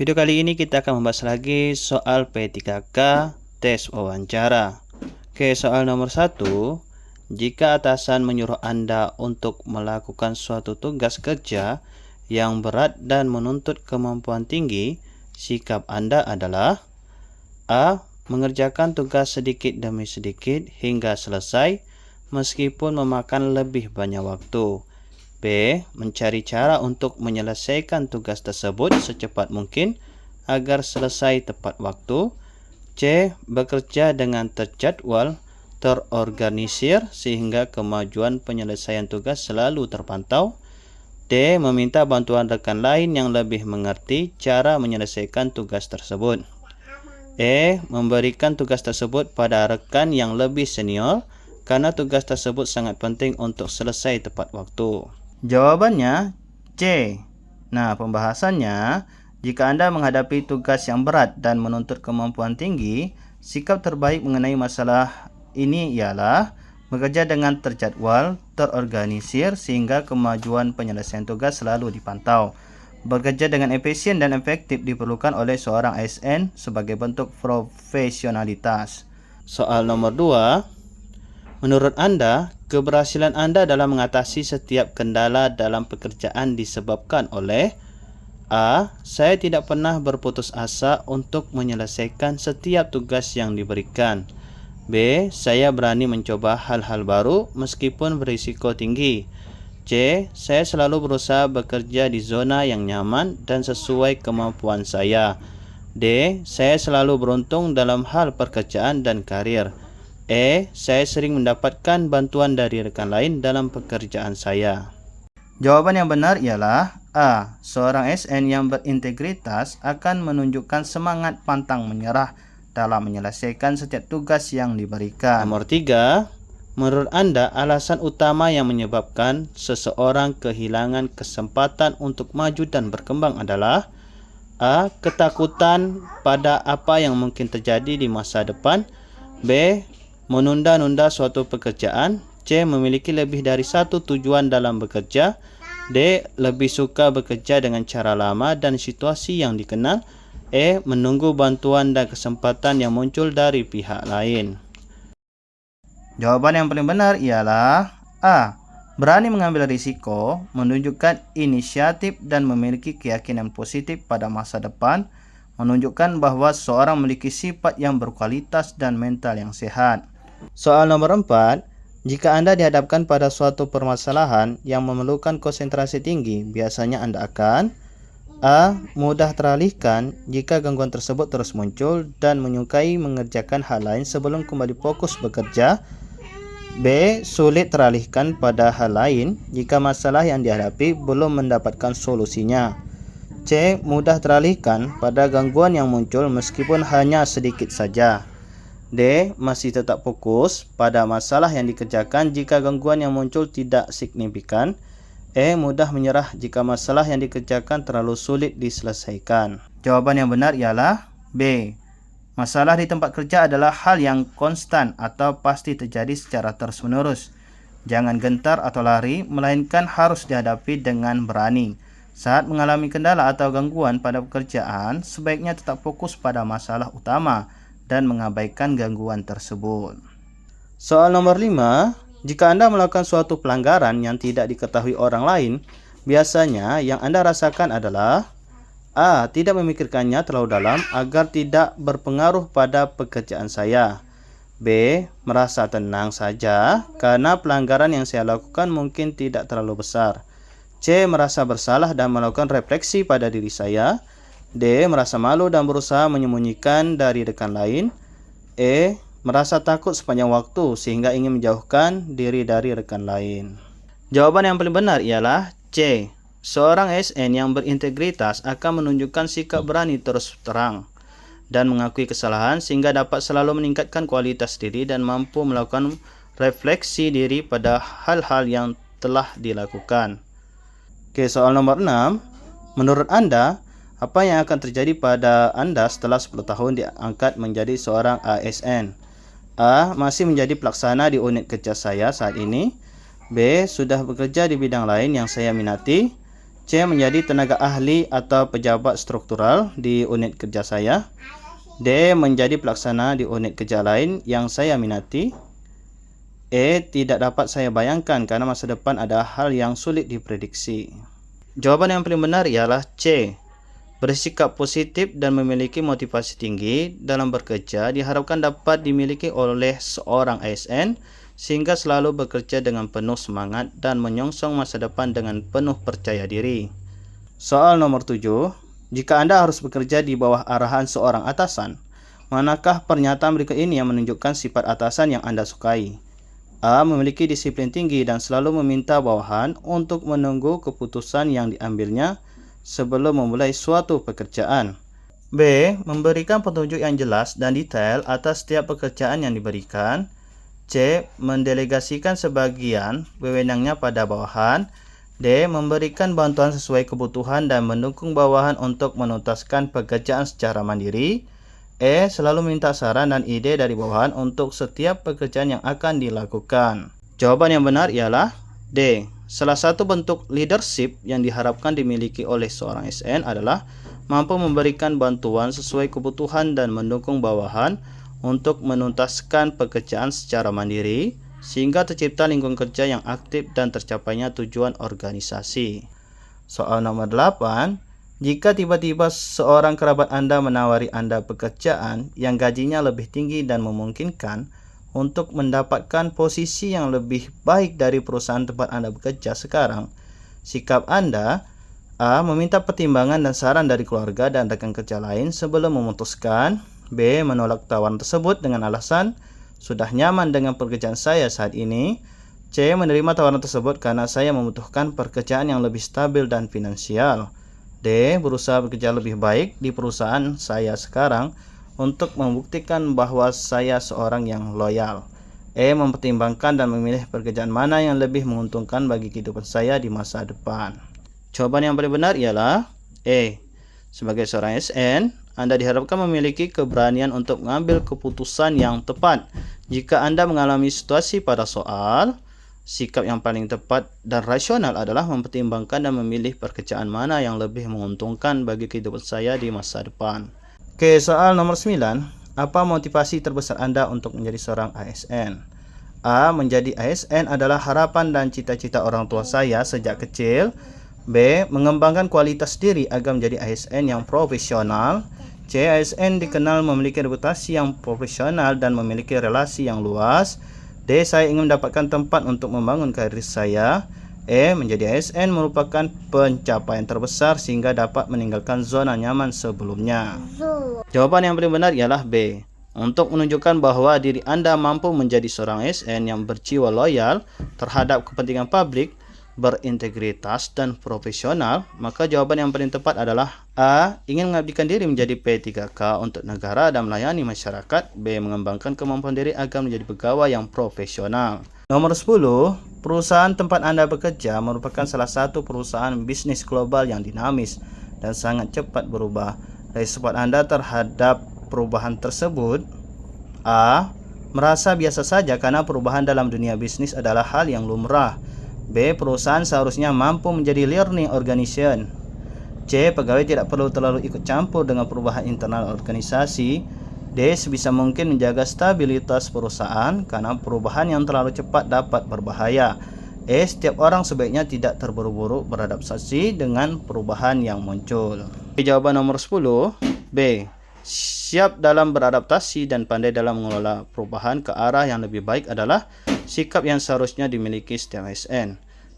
Video kali ini kita akan membahas lagi soal P3K tes wawancara. Oke, soal nomor 1. Jika atasan menyuruh Anda untuk melakukan suatu tugas kerja yang berat dan menuntut kemampuan tinggi, sikap Anda adalah A. Mengerjakan tugas sedikit demi sedikit hingga selesai meskipun memakan lebih banyak waktu. B. Mencari cara untuk menyelesaikan tugas tersebut secepat mungkin agar selesai tepat waktu. C. Bekerja dengan terjadwal, terorganisir sehingga kemajuan penyelesaian tugas selalu terpantau. D. Meminta bantuan rekan lain yang lebih mengerti cara menyelesaikan tugas tersebut. E. Memberikan tugas tersebut pada rekan yang lebih senior karena tugas tersebut sangat penting untuk selesai tepat waktu. Jawabannya C. Nah, pembahasannya, jika Anda menghadapi tugas yang berat dan menuntut kemampuan tinggi, sikap terbaik mengenai masalah ini ialah bekerja dengan terjadwal, terorganisir sehingga kemajuan penyelesaian tugas selalu dipantau. Bekerja dengan efisien dan efektif diperlukan oleh seorang ASN sebagai bentuk profesionalitas. Soal nomor 2. Menurut Anda, keberhasilan Anda dalam mengatasi setiap kendala dalam pekerjaan disebabkan oleh A. Saya tidak pernah berputus asa untuk menyelesaikan setiap tugas yang diberikan. B. Saya berani mencoba hal-hal baru meskipun berisiko tinggi. C. Saya selalu berusaha bekerja di zona yang nyaman dan sesuai kemampuan saya. D. Saya selalu beruntung dalam hal pekerjaan dan karir. E. Saya sering mendapatkan bantuan dari rekan lain dalam pekerjaan saya. Jawaban yang benar ialah A. Seorang ASN yang berintegritas akan menunjukkan semangat pantang menyerah dalam menyelesaikan setiap tugas yang diberikan. Nomor 3. Menurut Anda, alasan utama yang menyebabkan seseorang kehilangan kesempatan untuk maju dan berkembang adalah A. Ketakutan pada apa yang mungkin terjadi di masa depan. B. Menunda-nunda suatu pekerjaan. C. Memiliki lebih dari satu tujuan dalam bekerja. D. Lebih suka bekerja dengan cara lama dan situasi yang dikenal. E. Menunggu bantuan dan kesempatan yang muncul dari pihak lain. Jawaban yang paling benar ialah A. Berani mengambil risiko, menunjukkan inisiatif dan memiliki keyakinan positif pada masa depan, menunjukkan bahwa seseorang memiliki sifat yang berkualitas dan mental yang sehat. Soal nomor 4. Jika Anda dihadapkan pada suatu permasalahan yang memerlukan konsentrasi tinggi, biasanya Anda akan A. Mudah teralihkan jika gangguan tersebut terus muncul dan menyukai mengerjakan hal lain sebelum kembali fokus bekerja. B. Sulit teralihkan pada hal lain jika masalah yang dihadapi belum mendapatkan solusinya. C. Mudah teralihkan pada gangguan yang muncul meskipun hanya sedikit saja. D. Masih tetap fokus pada masalah yang dikerjakan jika gangguan yang muncul tidak signifikan. E. Mudah menyerah jika masalah yang dikerjakan terlalu sulit diselesaikan. Jawaban yang benar ialah B. Masalah di tempat kerja adalah hal yang konstan atau pasti terjadi secara terus-menerus. Jangan gentar atau lari, melainkan harus dihadapi dengan berani. Saat mengalami kendala atau gangguan pada pekerjaan, sebaiknya tetap fokus pada masalah utama dan mengabaikan gangguan tersebut. Soal nomor 5. Jika Anda melakukan suatu pelanggaran yang tidak diketahui orang lain, biasanya yang Anda rasakan adalah A. Tidak memikirkannya terlalu dalam agar tidak berpengaruh pada pekerjaan saya. B. Merasa tenang saja karena pelanggaran yang saya lakukan mungkin tidak terlalu besar. C. Merasa bersalah dan melakukan refleksi pada diri saya. D. Merasa malu dan berusaha menyembunyikan dari rekan lain. E. Merasa takut sepanjang waktu sehingga ingin menjauhkan diri dari rekan lain. Jawaban yang paling benar ialah C. Seorang ASN yang berintegritas akan menunjukkan sikap berani terus terang dan mengakui kesalahan sehingga dapat selalu meningkatkan kualitas diri dan mampu melakukan refleksi diri pada hal-hal yang telah dilakukan. Oke, soal nomor 6. Menurut Anda, apa yang akan terjadi pada Anda setelah 10 tahun diangkat menjadi seorang ASN? A. Masih menjadi pelaksana di unit kerja saya saat ini. B. Sudah bekerja di bidang lain yang saya minati. C. Menjadi tenaga ahli atau pejabat struktural di unit kerja saya. D. Menjadi pelaksana di unit kerja lain yang saya minati. E. Tidak dapat saya bayangkan karena masa depan adalah hal yang sulit diprediksi. Jawaban yang paling benar ialah C. Bersikap positif dan memiliki motivasi tinggi dalam bekerja diharapkan dapat dimiliki oleh seorang ASN sehingga selalu bekerja dengan penuh semangat dan menyongsong masa depan dengan penuh percaya diri. Soal nomor 7. Jika Anda harus bekerja di bawah arahan seorang atasan, manakah pernyataan berikut ini yang menunjukkan sifat atasan yang Anda sukai? A. Memiliki disiplin tinggi dan selalu meminta bawahan untuk menunggu keputusan yang diambilnya sebelum memulai suatu pekerjaan. B. Memberikan petunjuk yang jelas dan detail atas setiap pekerjaan yang diberikan. C. Mendelegasikan sebagian wewenangnya pada bawahan. D. Memberikan bantuan sesuai kebutuhan dan mendukung bawahan untuk menuntaskan pekerjaan secara mandiri. E. Selalu minta saran dan ide dari bawahan untuk setiap pekerjaan yang akan dilakukan. Jawaban yang benar ialah D. Salah satu bentuk leadership yang diharapkan dimiliki oleh seorang ASN adalah mampu memberikan bantuan sesuai kebutuhan dan mendukung bawahan untuk menuntaskan pekerjaan secara mandiri sehingga tercipta lingkungan kerja yang aktif dan tercapainya tujuan organisasi. Soal nomor 8. Jika tiba-tiba seorang kerabat Anda menawari Anda pekerjaan yang gajinya lebih tinggi dan memungkinkan untuk mendapatkan posisi yang lebih baik dari perusahaan tempat Anda bekerja sekarang, sikap Anda: A. Meminta pertimbangan dan saran dari keluarga dan rekan kerja lain sebelum memutuskan. B. Menolak tawaran tersebut dengan alasan sudah nyaman dengan pekerjaan saya saat ini. C. Menerima tawaran tersebut karena saya membutuhkan pekerjaan yang lebih stabil dan finansial. D. Berusaha bekerja lebih baik di perusahaan saya sekarang untuk membuktikan bahwa saya seorang yang loyal. E. Mempertimbangkan dan memilih pekerjaan mana yang lebih menguntungkan bagi kehidupan saya di masa depan. Jawaban yang paling benar ialah E. Sebagai seorang ASN, Anda diharapkan memiliki keberanian untuk mengambil keputusan yang tepat. Jika Anda mengalami situasi pada soal, sikap yang paling tepat dan rasional adalah mempertimbangkan dan memilih pekerjaan mana yang lebih menguntungkan bagi kehidupan saya di masa depan. Oke, soal nomor 9. Apa motivasi terbesar Anda untuk menjadi seorang ASN? A. Menjadi ASN adalah harapan dan cita-cita orang tua saya sejak kecil. B. Mengembangkan kualitas diri agar menjadi ASN yang profesional. C. ASN dikenal memiliki reputasi yang profesional dan memiliki relasi yang luas. D. Saya ingin mendapatkan tempat untuk membangun karir saya. E. Menjadi ASN merupakan pencapaian terbesar sehingga dapat meninggalkan zona nyaman sebelumnya. Jawaban yang paling benar ialah B. Untuk menunjukkan bahwa diri Anda mampu menjadi seorang ASN yang berjiwa loyal terhadap kepentingan publik, berintegritas dan profesional, maka jawaban yang paling tepat adalah A. Ingin mengabdikan diri menjadi P3K untuk negara dan melayani masyarakat. B. Mengembangkan kemampuan diri agar menjadi pegawai yang profesional. Nomor 10. Perusahaan tempat Anda bekerja merupakan salah satu perusahaan bisnis global yang dinamis dan sangat cepat berubah. Respon Anda terhadap perubahan tersebut: A. Merasa biasa saja karena perubahan dalam dunia bisnis adalah hal yang lumrah. B. Perusahaan seharusnya mampu menjadi learning organization. C. Pegawai tidak perlu terlalu ikut campur dengan perubahan internal organisasi. D. Sebisa mungkin menjaga stabilitas perusahaan karena perubahan yang terlalu cepat dapat berbahaya. E. Setiap orang sebaiknya tidak terburu-buru beradaptasi dengan perubahan yang muncul. Jawaban nomor 10. B. Siap dalam beradaptasi dan pandai dalam mengelola perubahan ke arah yang lebih baik adalah sikap yang seharusnya dimiliki setiap ASN.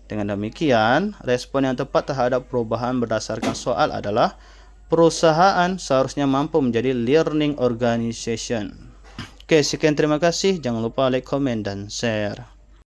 Dengan demikian, respon yang tepat terhadap perubahan berdasarkan soal adalah perusahaan seharusnya mampu menjadi learning organization. Oke, sekian, terima kasih. Jangan lupa like, comment, dan share.